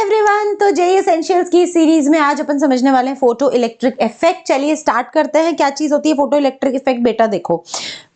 Everyone, तो JEE essentials की series में आज अपन समझने वाले हैं फोटो इलेक्ट्रिक इफेक्ट। चलिए स्टार्ट करते हैं। क्या चीज होती है फोटो इलेक्ट्रिक इफेक्ट? बेटा देखो,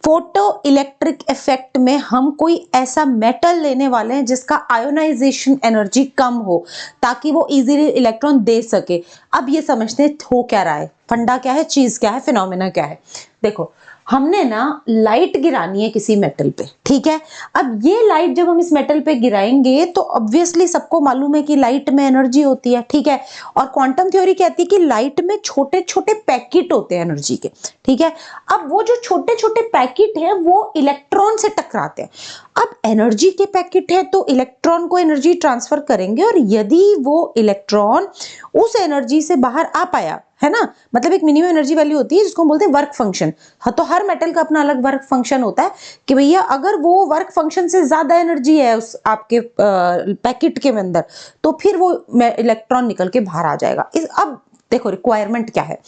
फोटो इलेक्ट्रिक इफेक्ट में हम कोई ऐसा मेटल लेने वाले हैं जिसका आयोनाइजेशन एनर्जी कम हो ताकि वो इजीली इलेक्ट्रॉन दे सके। अब ये समझते हैं हो क्या रहा है, फंडा क्या है, चीज क्या है, फिनोमेना क्या है। देखो, हमने ना लाइट गिरानी है किसी मेटल पे, ठीक है। अब ये लाइट जब हम इस मेटल पे गिराएंगे तो ऑब्वियसली सबको मालूम है कि लाइट में एनर्जी होती है, ठीक है। और क्वांटम थ्योरी कहती है कि लाइट में छोटे छोटे पैकेट होते हैं एनर्जी के, ठीक है। अब वो जो छोटे छोटे पैकेट है वो इलेक्ट्रॉन से टकराते हैं। अब एनर्जी के पैकेट है तो इलेक्ट्रॉन को एनर्जी ट्रांसफर करेंगे, और यदि वो इलेक्ट्रॉन उस एनर्जी से बाहर आ पाया, है ना, मतलब एक मिनिमम एनर्जी वैल्यू होती है जिसको हम बोलते हैं वर्क फंक्शन। हाँ, तो हर मेटल का अपना अलग वर्क फंक्शन होता है कि भैया अगर वो वर्क फंक्शन से ज्यादा एनर्जी है उस आपके पैकेट के अंदर तो फिर वो इलेक्ट्रॉन निकल के बाहर आ जाएगा। अब देखो रिक्वायरमेंट क्या है,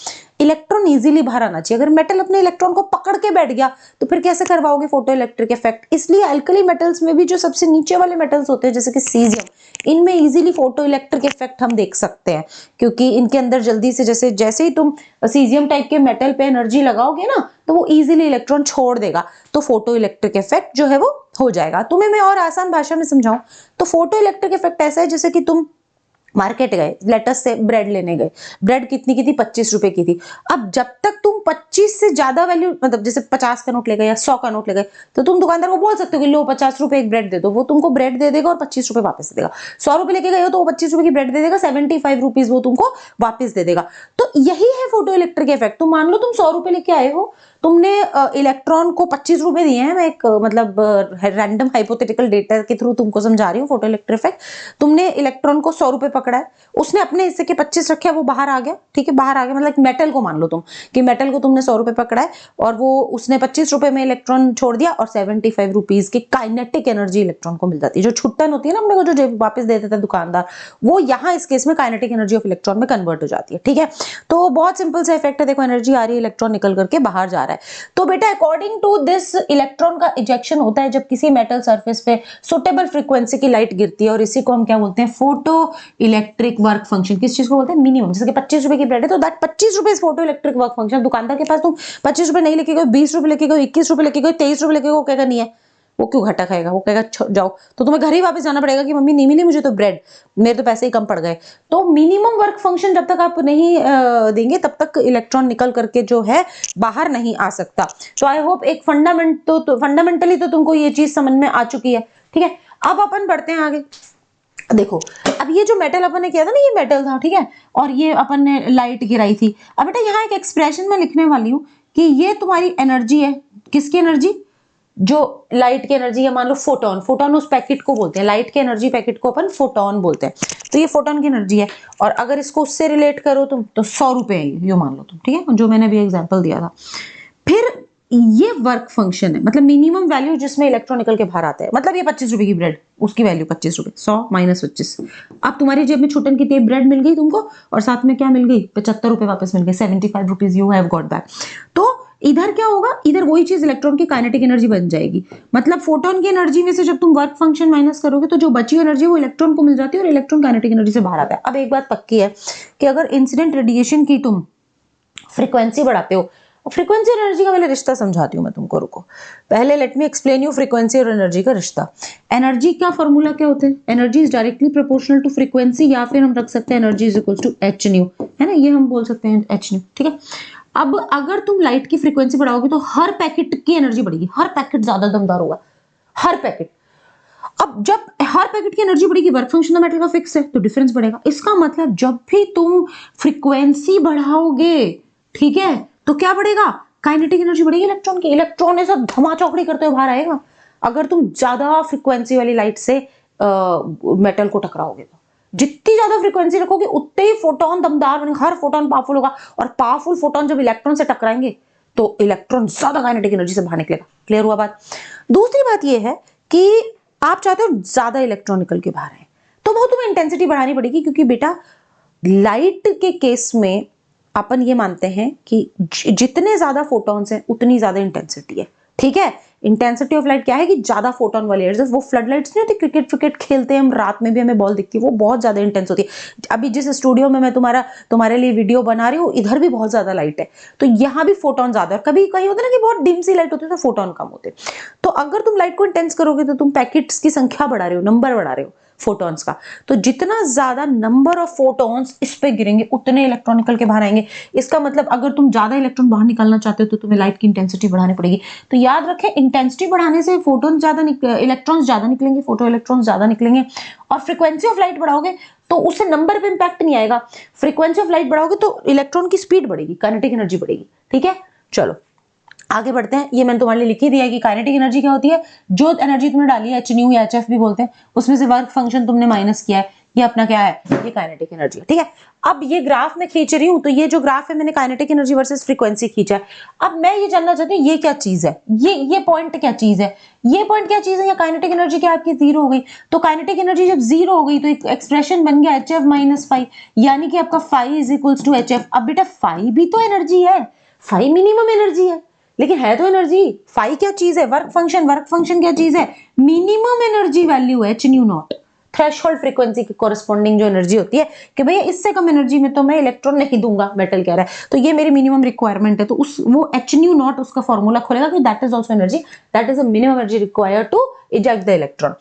इलेक्ट्रॉन इजीली बाहर आना चाहिए। अगर मेटल अपने इलेक्ट्रॉन को पकड़ के बैठ गया तो फिर कैसे करवाओगे फोटो इलेक्ट्रिक इफेक्ट। इसलिए अल्कली मेटल्स में भी जो सबसे नीचे वाले मेटल्स होते हैं जैसे कि सीजियम, इनमें इजीली फोटो इलेक्ट्रिक इफेक्ट हम देख सकते हैं, क्योंकि इनके अंदर जल्दी से जैसे जैसे ही तुम सीजियम टाइप के मेटल पे एनर्जी लगाओगे ना तो वो इजीली इलेक्ट्रॉन छोड़ देगा, तो फोटो इलेक्ट्रिक इफेक्ट जो है वो हो जाएगा। तुम्हें मैं और आसान भाषा में समझाऊं तो फोटो इलेक्ट्रिक इफेक्ट ऐसा है जैसे कि तुम मार्केट गए, लेटस से ब्रेड लेने गए, ब्रेड कितनी की थी, 25 रुपए की थी। अब जब तक तुम 25 से ज्यादा वैल्यू, मतलब जैसे 50 का नोट ले गए या 100 का नोट ले गए, तो तुम दुकानदार को बोल सकते हो कि लो 50 रुपए एक ब्रेड दे दो, वो तुमको ब्रेड दे देगा और 25 रुपए वापस दे देगा। 100 रुपए लेके गए हो तो वो 25 रुपए की ब्रेड दे देगा, 75 रुपीज वो तुमको वापस दे देगा। तो यही है फोटो इलेक्ट्रिक इफेक्ट। तुम मान लो तुम 100 रुपए लेके आए हो, तुमने इलेक्ट्रॉन को 25 रुपए दिए हैं। मैं एक मतलब रैंडम हाइपोथेटिकल डेटा के थ्रू तुमको समझा रही हूँ फोटो इलेक्ट्रिक इफेक्ट। तुमने इलेक्ट्रॉन को 100 रुपए पकड़ा है, उसने अपने हिस्से के 25 रखे, वो बाहर आ गया, ठीक है, बाहर आ गया। मतलब मेटल को मान लो तुम कि मेटल को तुमने 100 रुपए पकड़ा है और वो उसने 25 रुपए में इलेक्ट्रॉन छोड़ दिया और 75 रुपीज की काइनेटिक एनर्जी इलेक्ट्रॉन को मिल जाती है। जो छुट्टन होती है ना अपने को, जो वापस दे देता है दुकानदार, वो यहाँ इस केस में काइनेटिक एनर्जी ऑफ इलेक्ट्रॉन में कन्वर्ट हो जाती है, ठीक है। तो बहुत सिंपल सा इफेक्ट है। देखो, एनर्जी आ रही है, इलेक्ट्रॉन निकल करके बाहर जा रहा है। तो बेटा अकॉर्डिंग टू दिस इलेक्ट्रॉन का इजेक्शन होता है जब किसी मेटल सरफेस पे सुटेबल फ्रीक्वेंसी की लाइट गिरती है, और इसी को हम क्या बोलते हैं, फोटो इलेक्ट्रिक वर्क फंक्शन। किस चीज को बोलते हैं, मिनिमम। जैसे कि 25 रुपए की ब्रेड है तो दैट 25 रुपए फोटो इलेक्ट्रिक वर्क फंक्शन। दुकानदार के पास तुम 25 रुपए नहीं लेके गए, 20 रुपए लेके गए, 21 रुपए लेके गए, 23 रुपए लेके गए, वो कहेगा नहीं है, वो क्यों घटा खाएगा, वो कहेगा जाओ। तो तुम्हें घर ही वापस जाना पड़ेगा कि मम्मी नहीं मिली मुझे तो ब्रेड, मेरे तो पैसे ही कम पड़ गए। तो मिनिमम वर्क फंक्शन जब तक आप नहीं देंगे तब तक इलेक्ट्रॉन निकल करके जो है बाहर नहीं आ सकता। तो आई होप एक फंडामेंटली तो तुमको ये चीज समझ में आ चुकी है, ठीक है। अब अपन बढ़ते हैं आगे। देखो, अब ये जो मेटल अपन ने किया था ना, ये मेटल था, ठीक है, और ये अपन ने लाइट गिराई थी। अब बेटा यहाँ एक एक्सप्रेशन में लिखने वाली हूं कि ये तुम्हारी एनर्जी है। किसकी एनर्जी? जो लाइट की एनर्जी है, मान लो फोटोन। फोटोन उस पैकेट को बोलते हैं, लाइट के एनर्जी पैकेट को अपन फोटोन बोलते हैं। तो ये फोटोन की एनर्जी है, और अगर इसको उससे रिलेट करो तुम तो 100 रुपए है ये मान लो तुम, ठीक है, जो मैंने अभी एग्जांपल दिया था। फिर ये वर्क फंक्शन है, मतलब मिनिमम वैल्यू जिसमें इलेक्ट्रॉन निकल के बाहर आता है। मतलब ये 25 रुपए की ब्रेड, उसकी वैल्यू 25 रुपए, 100 माइनस 25। अब तुम्हारी जेब में छुटन की टेप ब्रेड मिल गई तुमको, और साथ में क्या मिल गई, 75 रुपए वापस मिल गए, 75 rupees you have got back. तो इधर क्या होगा, इधर वही चीज इलेक्ट्रॉन की काइनेटिक एनर्जी बन जाएगी। मतलब फोटोन की एनर्जी में से जब तुम वर्क फंक्शन माइनस करोगे तो जो बची एनर्जी वो इलेक्ट्रॉन को मिल जाती है, और इलेक्ट्रॉन काइनेटिक एनर्जी से बाहर आता है। अब एक बात पक्की है कि अगर इंसिडेंट रेडिएशन की तुम फ्रीक्वेंसी बढ़ाते हो, फ्रीक्वेंसी और एनर्जी का पहले रिश्ता समझाती हूं मैं तुमको, रुको। पहले let me explain you frequency और एनर्जी का रिश्ता। एनर्जी का फॉर्मूला क्या होता है, energy is directly proportional to frequency, या फिर हम रख सकते हैं energy is equal to H nu, है ना, ये हम बोल सकते हैं एच न्यू, ठीक है। अब अगर तुम लाइट की फ्रीक्वेंसी बढ़ाओगे तो हर पैकेट की एनर्जी बढ़ेगी, हर पैकेट ज्यादा दमदार होगा, हर पैकेट। अब जब हर पैकेट की एनर्जी बढ़ेगी, वर्क फंक्शन तो मेटल का फिक्स है, तो डिफरेंस बढ़ेगा। इसका मतलब जब भी तुम फ्रीक्वेंसी बढ़ाओगे, ठीक है, तो क्या बढ़ेगा, काइनेटिक एनर्जी बढ़ेगी इलेक्ट्रॉन की। इलेक्ट्रॉन ऐसा धमाचौकड़ी करते हुए बाहर आएगा अगर तुम ज्यादा फ्रीक्वेंसी वाली लाइट से मेटल को टकराओगे। तो जितनी ज्यादा फ्रीक्वेंसी रखोगे उतने ही फोटोन दमदार बनेगा, हर फोटोन पावरफुल होगा, और पावरफुल फोटोन जब इलेक्ट्रॉन से टकराएंगे तो इलेक्ट्रॉन ज्यादा काइनेटिक एनर्जी से बाहर निकलेगा। क्लियर हुआ बात। दूसरी बात यह है कि आप चाहते हो ज्यादा इलेक्ट्रॉन निकल के बाहर आए, तो बहुत तुम्हें इंटेंसिटी बढ़ानी पड़ेगी, क्योंकि बेटा लाइट के केस में अपन ये मानते हैं कि जितने ज्यादा फोटॉन्स हैं उतनी ज्यादा इंटेंसिटी है, ठीक है। इंटेंसिटी ऑफ लाइट क्या है कि ज्यादा फोटोन वाली है। वो फ्लड लाइट्स नहीं होती, क्रिकेट क्रिकेट खेलते हैं हम, रात में भी हमें बॉल दिखती है, वो बहुत ज्यादा इंटेंस होती है। अभी जिस स्टूडियो में मैं तुम्हारे लिए वीडियो बना रही हूँ, इधर भी बहुत ज्यादा लाइट है, तो यहाँ भी फोटोन ज्यादा है। कभी कहीं होता है ना कि बहुत डिम सी लाइट होती है तो फोटोन कम होते हैं। तो अगर तुम लाइट को इंटेंस करोगे तो तुम पैकेट्स की संख्या बढ़ा रहे हो, नंबर बढ़ा रहे हो फोटॉन्स का। तो जितना ज्यादा नंबर ऑफ फोटॉन्स इस पे गिरेंगे उतने इलेक्ट्रॉन निकल के बाहर आएंगे। इसका मतलब अगर तुम ज्यादा इलेक्ट्रॉन बाहर निकालना चाहते हो तो तुम्हें लाइट की इंटेंसिटी बढ़ानी पड़ेगी। तो याद रखें, इंटेंसिटी बढ़ाने से फोटोन ज्यादा इलेक्ट्रॉन्स ज्यादा निकलेंगे, फोटो इलेक्ट्रॉन्स ज्यादा निकलेंगे। और फ्रीक्वेंसी ऑफ लाइट बढ़ाओगे तो उससे नंबर पे इंपैक्ट नहीं आएगा। फ्रीक्वेंसी ऑफ लाइट बढ़ाओगे तो इलेक्ट्रॉन की स्पीड बढ़ेगी, काइनेटिक एनर्जी बढ़ेगी। ठीक है, चलो आगे बढ़ते हैं। ये मैंने तुम्हारे लिए लिख ही दिया है कि काइनेटिक एनर्जी क्या होती है। जो एनर्जी तुमने डाली है, एच न्यू या एच एफ भी बोलते हैं, उसमें से वर्क फंक्शन तुमने माइनस किया है, ये अपना क्या है, ये काइनेटिक एनर्जी है। ठीक है, अब ये ग्राफ मैं खींच रही हूं, तो ये जो ग्राफ है मैंने काइनेटिक एनर्जी वर्सेस फ्रीक्वेंसी खींचा है। अब मैं ये जानना चाहती हूँ ये क्या चीज है, ये पॉइंट क्या चीज है, ये पॉइंट क्या चीज है। या काइनेटिक एनर्जी क्या आपकी जीरो हो गई। तो काइनेटिक एनर्जी जब जीरो हो गई तो एक एक्सप्रेशन बन गया एच एफ माइनस फाइव, यानी कि आपका five is equals to H F. अब बेटा फाइव भी तो एनर्जी है, फाइव मिनिमम एनर्जी है, लेकिन है तो एनर्जी। फाई क्या चीज है, वर्क फंक्शन क्या चीज है, मिनिमम एनर्जी वैल्यू है H nu not, threshold frequency की कॉरेस्पॉन्डिंग जो एनर्जी होती है कि भैया इससे कम एनर्जी में तो मैं इलेक्ट्रॉन नहीं दूंगा, मेटल कह रहा है, तो ये मेरी मिनिमम रिक्वायरमेंट है। तो उस वो एच न्यू नॉट उसका फॉर्मूला खोलेगा कि that is also energy, that is a minimum energy required to eject the electron.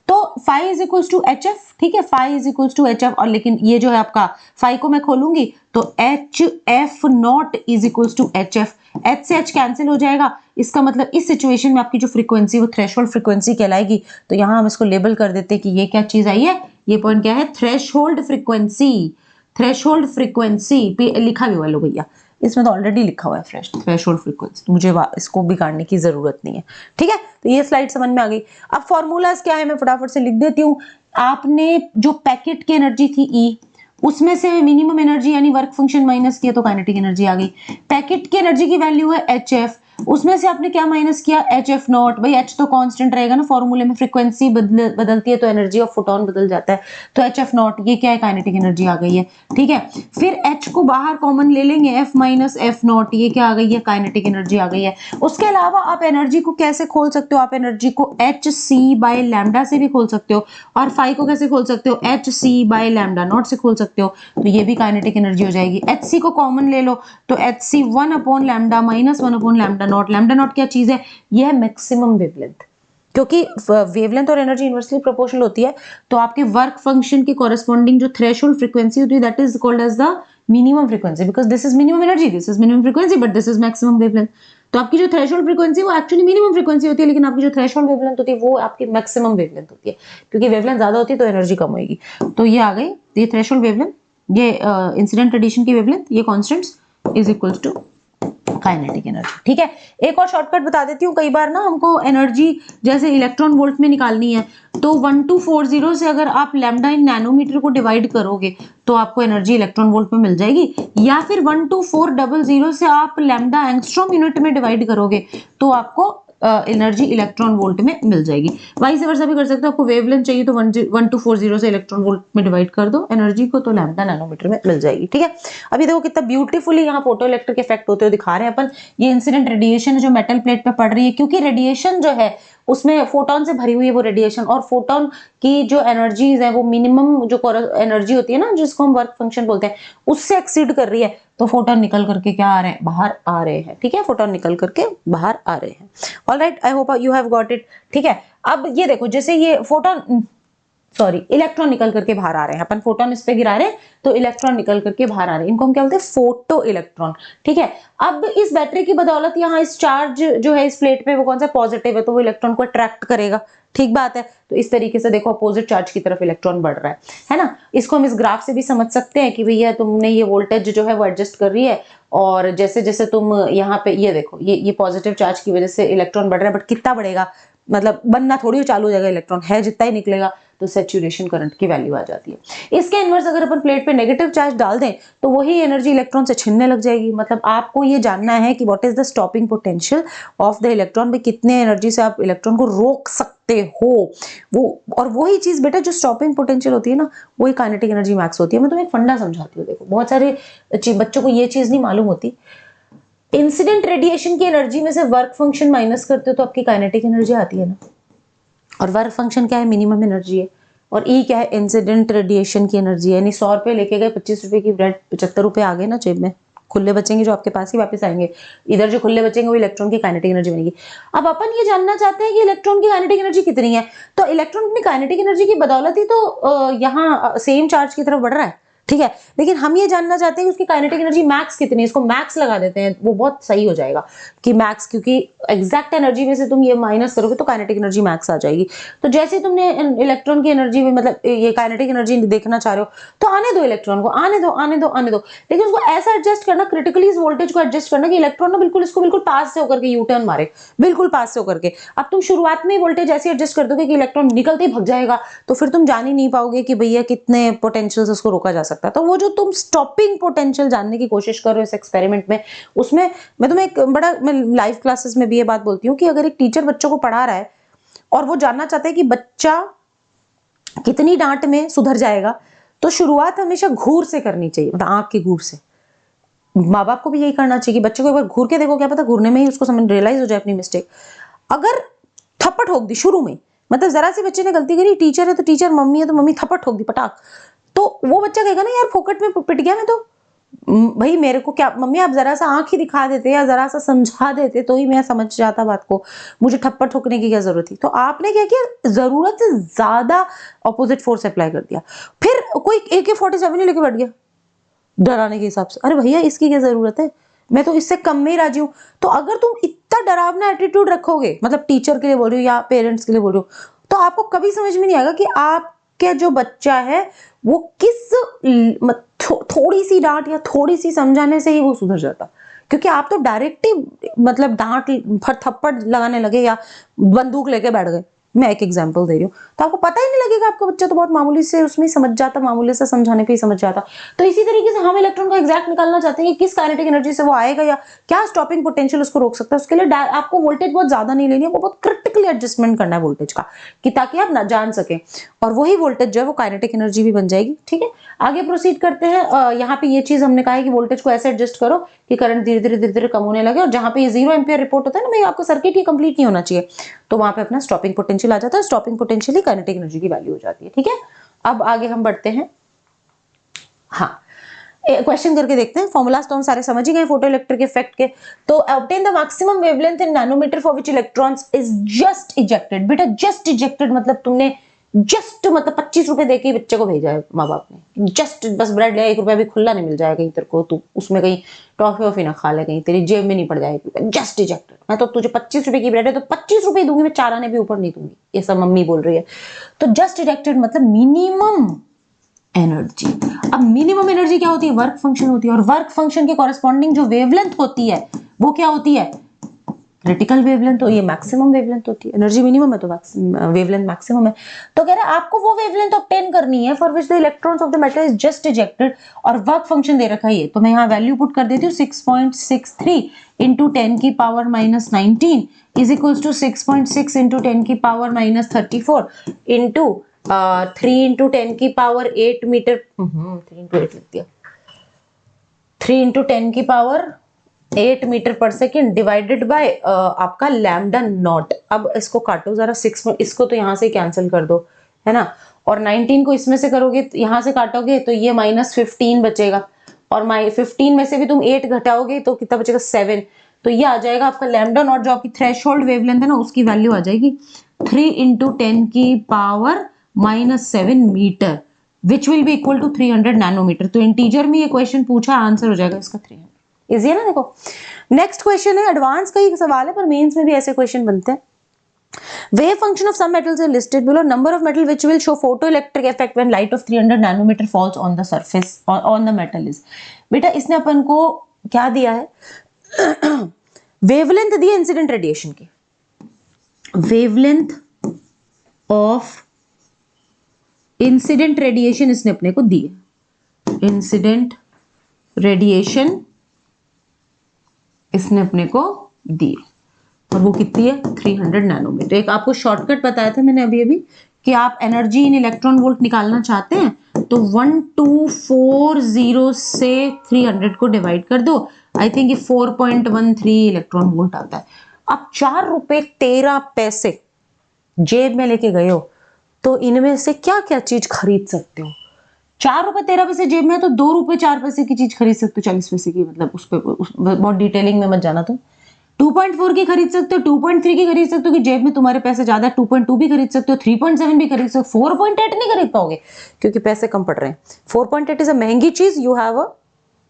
तो phi is equals to H f, ठीक है, phi is equals to H f. और लेकिन ये जो है आपका फाई को मैं खोलूंगी तो H F not is equals to H F, H से एच कैंसिल हो जाएगा। इसका मतलब इस सिचुएशन में आपकी जो फ्रीक्वेंसी वो थ्रेशोल्ड फ्रीक्वेंसी कहलाएगी। तो यहां हम इसको लेबल कर देते हैं कि ये क्या चीज आई है, ये पॉइंट क्या है, थ्रेशोल्ड फ्रीक्वेंसी। थ्रेशोल्ड फ्रीक्वेंसी पे लिखा भी हुआ लो भैया, इसमें तो ऑलरेडी लिखा हुआ है थ्रेशोल्ड फ्रीक्वेंसी, तो मुझे इसको भी काटने की जरूरत नहीं है। ठीक है, तो ये स्लाइड समझ में आ गई। अब फॉर्मूलाज क्या है मैं फटाफट से लिख देती हूँ। आपने जो पैकेट की एनर्जी थी ई, उसमें से मिनिमम एनर्जी यानी वर्क फंक्शन माइनस किया तो काइनेटिक एनर्जी आ गई। पैकेट की एनर्जी की वैल्यू है एच एफ, उसमें से आपने क्या माइनस किया, एच एफ नॉट। भाई एच तो कांस्टेंट रहेगा ना फॉर्मूले में, फ्रीक्वेंसी बदलती है तो एनर्जी ऑफ फोटोन बदल जाता है, तो एच एफ नॉट ये क्या है, काइनेटिक एनर्जी आ गई है। ठीक है, फिर एच को बाहर कॉमन ले लेंगे, एफ माइनस एफ नॉट, ये क्या आ गई है, काइनेटिक एनर्जी आ गई है। उसके अलावा आप एनर्जी को कैसे खोल सकते हो, आप एनर्जी को एच सी बाय लैम्डा से भी खोल सकते हो, और फाई को कैसे खोल सकते हो, H C by lambda not से खोल सकते हो, तो ये भी काइनेटिक एनर्जी हो जाएगी। एच सी को कॉमन ले लो तो H C one upon lambda minus one upon lambda not. Lambda not क्या चीज है, यह है मैक्सिमम वेवलेंथ, क्योंकि वेवलेंथ और एनर्जी इनवर्सली प्रोपोर्शनल होती है। तो आपके वर्क फंक्शन की कॉरेस्पॉन्डिंग जो थ्रेशोल्ड फ्रीक्वेंसी होती है that is called as the minimum frequency, because this is minimum energy, this is minimum frequency, but this is maximum wavelength. तो आपकी जो थ्रेशोल्ड फ्रीक्वेंसी वो एक्चुअली मिनिमम फ्रीक्वेंसी होती है, लेकिन आपकी जो थ्रेशोल्ड वेवलेंथ होती है वो आपकी मैक्सिमम वेवलेंथ होती है, क्योंकि वेवलेंथ ज्यादा होती है तो एनर्जी कम होगी। तो ये आ गई, ये थ्रेशोल्ड वेवलेंथ, ये इंसिडेंट रेडिएशन की वेवलेंथ, ये constants is equals to kinetic energy. ठीक है, एक और शॉर्टकट बता देती हूँ। कई बार ना हमको एनर्जी जैसे इलेक्ट्रॉन वोल्ट में निकालनी है, तो 1240 से अगर आप लैम्डा इन नैनोमीटर को डिवाइड करोगे तो आपको एनर्जी इलेक्ट्रॉन वोल्ट में मिल जाएगी, या फिर 12400 से आप लैम्डा एंगस्ट्रॉम यूनिट में डिवाइड करोगे तो आपको एनर्जी इलेक्ट्रॉन वोल्ट में मिल जाएगी। वाइस वर्सा भी कर सकते हो, आपको वेवलेंथ चाहिए तो 1240 से इलेक्ट्रॉन वोल्ट में डिवाइड कर दो एनर्जी को, तो लैम्डा नैनोमीटर में मिल जाएगी। ठीक है, अभी देखो कितना ब्यूटीफुली यहाँ फोटो इलेक्ट्रिक इफेक्ट होते हुए दिखा रहे हैं अपन। ये इंसिडेंट रेडिएशन जो मेटल प्लेट पे पड़ रही है, क्योंकि रेडिएशन जो है उसमें फोटोन से भरी हुई है वो रेडिएशन, और फोटोन की जो एनर्जीज है वो मिनिमम जो एनर्जी होती है ना जिसको हम वर्क फंक्शन बोलते हैं उससे एक्सीड कर रही है, तो फोटोन निकल करके क्या आ रहे हैं, बाहर आ रहे हैं। ठीक है, फोटोन निकल करके बाहर आ रहे हैं। Alright, I hope you have got it. ठीक है, अब ये देखो जैसे ये फोटोन इलेक्ट्रॉन निकल करके बाहर आ रहे हैं, अपन फोटोन इस पे गिरा रहे हैं तो इलेक्ट्रॉन निकल करके बाहर आ रहे हैं, इनको हम क्या बोलते हैं, फोटो इलेक्ट्रॉन। ठीक है, अब इस बैटरी की बदौलत यहाँ इस चार्ज जो है इस प्लेट पे वो कौन सा पॉजिटिव है, तो वो इलेक्ट्रॉन को अट्रैक्ट करेगा। ठीक बात है, तो इस तरीके से देखो अपोजिट चार्ज की तरफ इलेक्ट्रॉन बढ़ रहा है ना। इसको हम इस ग्राफ से भी समझ सकते हैं कि भैया तुमने ये वोल्टेज जो है वो एडजस्ट कर रही है, और जैसे जैसे तुम यहाँ पे ये देखो ये पॉजिटिव चार्ज की वजह से इलेक्ट्रॉन बढ़ रहा है, बट कितना बढ़ेगा, मतलब बनना थोड़ी चालू हो जाएगा, इलेक्ट्रॉन है जितना ही निकलेगा, तो सैचुरेशन करंट की वैल्यू आ जाती है। इसके इनवर्स अगर अपन प्लेट पे नेगेटिव चार्ज डाल दें तो वही एनर्जी इलेक्ट्रॉन से छिनने लग जाएगी। मतलब आपको ये जानना है कि what is the stopping potential of the electron, में कितने एनर्जी से आप इलेक्ट्रॉन को रोक सकते हो वो, और वही चीज बेटा जो स्टॉपिंग पोटेंशियल होती है ना वही काइनेटिक एनर्जी मैक्स होती है। मैं तुम्हें एक फंडा समझाती हूँ, देखो बहुत सारे बच्चों को ये चीज नहीं मालूम होती। इंसिडेंट रेडिएशन की एनर्जी में से वर्क फंक्शन माइनस करते हो तो आपकी काइनेटिक एनर्जी आती है ना, और वर्क फंक्शन क्या है, मिनिमम एनर्जी है, और ई क्या है, इंसिडेंट रेडिएशन की एनर्जी है। यानी 100 रुपए लेके गए, 25 रुपए की ब्रेड, 75 रुपए आ गए ना जेब में, खुले बचेंगे जो आपके पास ही वापस आएंगे, इधर जो खुले बचेंगे वो इलेक्ट्रॉन की काइनेटिक एनर्जी बनेगी। अब अपन ये जानना चाहते हैं कि इलेक्ट्रॉन की काइनेटिक एनर्जी कितनी है, तो इलेक्ट्रॉन अपनी काइनेटिक एनर्जी की बदौलत ही तो यहाँ सेम चार्ज की तरफ बढ़ रहा है, ठीक है। लेकिन हम ये जानना चाहते हैं कि उसकी काइनेटिक एनर्जी मैक्स कितनी है, इसको मैक्स लगा देते हैं, वो बहुत सही हो जाएगा कि मैक्स, क्योंकि एग्जैक्ट एनर्जी में से तुम ये माइनस करोगे तो काइनेटिक एनर्जी मैक्स आ जाएगी। तो जैसे तुमने इलेक्ट्रॉन की एनर्जी में मतलब ये काइनेटिक एनर्जी देखना चाह रहे हो तो आने दो इलेक्ट्रॉन को, आने दो आने दो आने दो, लेकिन उसको ऐसा एडजस्ट करना, क्रिटिकली इस वोल्टेज को एडजस्ट करना कि इलेक्ट्रॉन ना बिल्कुल इसको बिल्कुल पास से होकर के यू टर्न मारे, बिल्कुल पास से होकर के। अब तुम शुरुआत में वोल्टेज ऐसे एडजस्ट कर दोगे कि इलेक्ट्रॉन निकलते ही भग जाएगा, तो फिर तुम जान ही नहीं पाओगे कि भैया कितने पोटेंशियल से उसको रोका जा सकता है। तो वो जो तुम स्टॉपिंग पोटेंशियल जानने की कोशिश कर रहे हो इस एक्सपेरिमेंट में, उसमें मैं तुम्हें एक बड़ा, मैं लाइव क्लासेस में भी ये बात बोलती हूँ कि अगर एक टीचर बच्चों को पढ़ा रहा है और वो जानना चाहते हैं कि बच्चा कितनी डांट में सुधर जाएगा, तो शुरुआत हमेशा घूर से करनी चाहिए, मतलब आंख के घूर से। माँ बाप को भी यही करना चाहिए कि बच्चे को एक बार घूर के देखो, क्या पता घूरने में ही उसको समझ रियलाइज हो जाए अपनी मिस्टेक। अगर थप्पड़ ठोक दी शुरू में, मतलब जरा सी बच्चे ने गलती करी, टीचर है तो टीचर, मम्मी है तो मम्मी, थप्पड़ ठोक दी पटाख, तो वो बच्चा कहेगा ना यार फोकट में पिट गया मैं तो, भाई मेरे को क्या मम्मी, आप जरा सा आंख ही दिखा देते या जरा सा समझा देते तो ही मैं समझ जाता बात को, मुझे थप्पड़ ठोकने की क्या जरूरत थी। तो आपने क्या किया, जरूरत से ज्यादा ऑपोजिट फोर्स अप्लाई कर दिया। फिर कोई AK-47 ही लेके बैठ गया डराने के हिसाब से, अरे भैया इसकी क्या जरूरत है, मैं तो इससे कम में ही राजी हूँ। तो अगर तुम इतना डरावना एटीट्यूड रखोगे, मतलब टीचर के लिए बोल रही हो या पेरेंट्स के लिए बोल रही हो, तो आपको कभी समझ में नहीं आएगा कि आपके जो बच्चा है वो किस थोड़ी सी डांट या थोड़ी सी समझाने से ही वो सुधर जाता, क्योंकि आप तो डायरेक्ट ही मतलब डांट पर थप्पड़ लगाने लगे या बंदूक लेके बैठ गए। मैं एक एग्जांपल दे रही हूँ, तो आपको पता ही नहीं लगेगा, आपका बच्चा तो बहुत मामूली से उसमें समझ जाता, मामूली से समझाने पे ही समझ जाता। तो इसी तरीके से हम इलेक्ट्रॉन को एग्जैक्ट निकालना चाहते हैं कि किस काइनेटिक एनर्जी से वो आएगा या क्या स्टॉपिंग पोटेंशियल उसको रोक सकता है। उसके लिए आपको वोल्टेज बहुत ज्यादा नहीं लेनी है, वो बहुत क्रिटिकली एडजस्टमेंट करना है वोल्टेज का, कि ताकि आप ना जान सके, और वही वोल्टेज जो है वो काइनेटिक एनर्जी भी बन जाएगी। ठीक है, आगे प्रोसीड करते हैं। यहाँ पे ये चीज हमने कहा है कि वोल्टेज को ऐसे एडजस्ट करो कि करंट धीरे धीरे कम होने लगे, और जहां पे ये 0 एम्पियर रिपोर्ट होता है ना, भाई आपका सर्किट ये कंप्लीट नहीं होना चाहिए, तो वहां पे अपना स्टॉपिंग पोटेंशियल आ जाता है, स्टॉपिंग पोटेंशियल ही काइनेटिक एनर्जी की वैल्यू हो जाती है। ठीक है, अब आगे हम बढ़ते हैं। हाँ, क्वेश्चन करके देखते हैं। फॉर्मूलाज तो हम सारे समझ ही गए फोटो इलेक्ट्रिक इफेक्ट के। तो obtain the maximum wavelength in nanometre for which electrons is just ejected. बेटा जस्ट इजेक्टेड मतलब तुमने जस्ट मतलब 25 रुपए देके ही बच्चे को भेजा है माँ बाप ने, जस्ट बस ब्रेड ले, 1 रुपया भी खुला नहीं मिल जाएगा कहीं तेरे को, तू उसमें कहीं टॉफी वॉफी ना खा ले, कहीं तेरी जेब में नहीं पड़ जाएगी, जस्ट इजेक्टेड। मैं तो तुझे 25 रुपए की ब्रेड है तो 25 रुपए दूंगी, मैं 4 आने भी ऊपर नहीं दूंगी, ये सब मम्मी बोल रही है। तो जस्ट इजेक्टेड मतलब मिनिमम एनर्जी। अब मिनिमम एनर्जी क्या होती है, वर्क फंक्शन होती है, और वर्क फंक्शन के कॉरेस्पॉन्डिंग जो वेवलेंथ होती है वो क्या होती है, क्रिटिकल वेवलेंथ। तो ये मैक्सिमम वेवलेंथ होती है, एनर्जी मिनिमम है तो वेवलेंथ मैक्सिमम है। तो कह रहा है आपको वो वेवलेंथ ऑब्टेन करनी है for which the electrons of the metal is just ejected, और वर्क फंक्शन दे रखा है ये, तो मैं यहाँ वैल्यू पुट कर देती हूँ 6.63 इंटू 10 की power -19 is equals to 6.6 into 10 की पावर -34 इंटू 3 इंटू 10 की पावर 8 मीटर, 3 इंटू 8 लिख दिया, 3 इंटू 10 की पावर 8 मीटर पर सेकेंड डिवाइडेड बाय आपका लैम्डा नॉट। अब इसको काटो जरा, 6 में इसको तो यहाँ से कैंसिल कर दो, है ना, और 19 को इसमें से करोगे, यहाँ से काटोगे तो ये -15 बचेगा, और 15 में से भी तुम 8 घटाओगे तो कितना बचेगा, 7। तो ये आ जाएगा आपका लैम्डा नॉट, जो आपकी थ्रेशोल्ड वेवलेंथ है ना, उसकी वैल्यू आ जाएगी 3 इंटू 10 की power -7 metre, which will be equal to 300 nanometre. तो इंटीजर में ये क्वेश्चन पूछा, आंसर हो जाएगा इसका 300। इजी है ना। देखो नेक्स्ट क्वेश्चन है, एडवांस का ही सवाल है पर मेंस में भी ऐसे क्वेश्चन बनते हैं। Wave function of some metals are listed below. Number of metal which will show photoelectric effect when light of 300 nanometer falls on the surface on the metal is. बेटा इसने अपन को क्या दिया है, वेवलेंथ दी इंसिडेंट रेडिएशन की, wavelength of incident radiation इसने अपने को दी है, इंसिडेंट रेडिएशन इसने अपने को दी, और वो कितनी है, 300 नैनोमीटर। एक आपको शॉर्टकट बताया था मैंने अभी कि आप एनर्जी इन इलेक्ट्रॉन वोल्ट निकालना चाहते हैं तो 1240 से 300 को डिवाइड कर दो, आई थिंक ये 4.13 इलेक्ट्रॉन वोल्ट आता है। अब 4 रुपए 13 पैसे जेब में लेके गए हो तो इनमें से क्या क्या चीज खरीद सकते हो। 4 रुपए 13 पैसे जेब में है तो 2 रुपए 4 पैसे की चीज खरीद सकते हो 40 पैसे की, मतलब उस पर बहुत डिटेलिंग में मत जाना तुम। 2.4 की खरीद सकते हो, 2.3 की खरीद सकते हो कि जेब में तुम्हारे पैसे ज्यादा है, 2.2 भी खरीद सकते हो, 3.7 भी खरीद सकते हो, 4.8 नहीं खरीद पाओगे क्योंकि पैसे कम पड़ रहे हैं। 4.8 इज अ महंगी चीज, यू हैव अ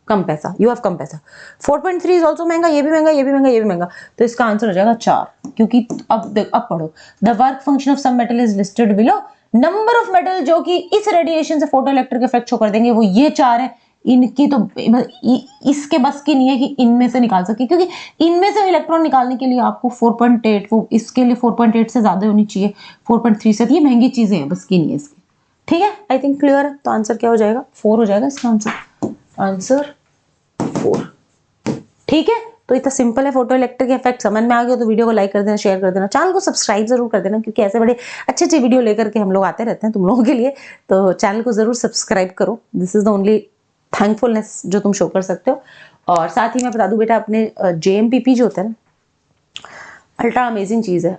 कम पैसा, यू हैव कम पैसा। 4.3 इज ऑल्सो महंगा, ये भी महंगा, ये भी महंगा, ये भी महंगा, तो इसका आंसर हो जाएगा 4। क्योंकि अब पढ़ो, the work function of some metal is listed below, number of metal जो कि इस रेडिएशन से फोटो इलेक्ट्रिक इफेक्ट शो कर देंगे वो ये 4 है। इनकी तो इसके बस की नहीं है कि इनमें से निकाल सके, क्योंकि इनमें से इलेक्ट्रॉन निकालने के लिए आपको 4.8, वो इसके लिए 4.8 से ज्यादा होनी चाहिए, 4.3 से, ये महंगी चीजें हैं, बस की नहीं है इसकी। ठीक है, आई थिंक क्लियर है। तो आंसर क्या हो जाएगा, 4 हो जाएगा इसका आंसर 4। ठीक है, तो इतना सिंपल है फोटो इलेक्ट्रिक इफेक्ट। समझ में आ गया तो वीडियो को लाइक कर देना, शेयर कर देना, चैनल को सब्सक्राइब जरूर कर देना, क्योंकि ऐसे बड़े अच्छे अच्छे वीडियो लेकर के हम लोग आते रहते हैं तुम लोगों के लिए। तो चैनल को जरूर सब्सक्राइब करो, this is the only thankfulness जो तुम शो कर सकते हो। और साथ ही मैं बता दूं बेटा, अपने JMPP जो होता है ना, अल्ट्रा अमेजिंग चीज है।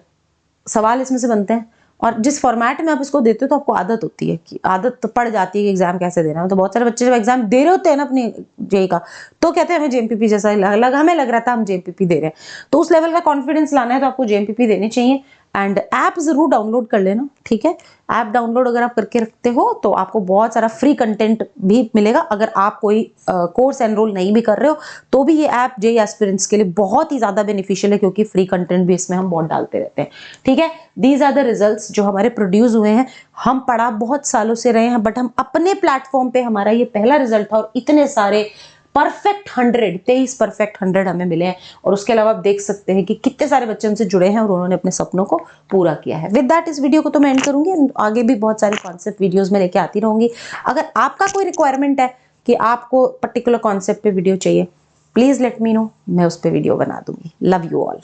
सवाल इसमें से बनते हैं और जिस फॉर्मेट में आप इसको देते हो तो आपको आदत होती है, कि आदत तो पड़ जाती है कि एग्जाम कैसे देना है। तो बहुत सारे बच्चे जब एग्जाम दे रहे होते हैं ना अपने जेई का, तो कहते हैं हमें JMPP जैसा हमें लग रहा था हम JMPP दे रहे हैं। तो उस लेवल का कॉन्फिडेंस लाना है तो आपको JMPP देनी चाहिए। एंड ऐप जरूर डाउनलोड कर लेना, ठीक है। ऐप डाउनलोड अगर आप करके रखते हो तो आपको बहुत सारा फ्री कंटेंट भी मिलेगा। अगर आप कोई कोर्स एनरोल नहीं भी कर रहे हो तो भी ये ऐप जेई एस्पिरेंट्स के लिए बहुत ही ज्यादा बेनिफिशियल है, क्योंकि फ्री कंटेंट भी इसमें हम बहुत डालते रहते हैं। ठीक है, दीज आर द रिजल्ट्स जो हमारे प्रोड्यूस हुए हैं। हम पढ़ा बहुत सालों से रहे हैं, बट हम अपने प्लेटफॉर्म पे हमारा ये पहला रिजल्ट था और इतने सारे परफेक्ट 100, 23 परफेक्ट 100 हमें मिले हैं। और उसके अलावा आप देख सकते हैं कि कितने सारे बच्चे हमसे जुड़े हैं और उन्होंने अपने सपनों को पूरा किया है। विद दैट इस वीडियो को तो मैं एंड करूंगी, आगे भी बहुत सारे कॉन्सेप्ट वीडियोस में लेके आती रहूंगी। अगर आपका कोई रिक्वायरमेंट है कि आपको पर्टिकुलर कॉन्सेप्ट पे वीडियो चाहिए, प्लीज लेट मी नो, मैं उस पर वीडियो बना दूंगी। Love you all.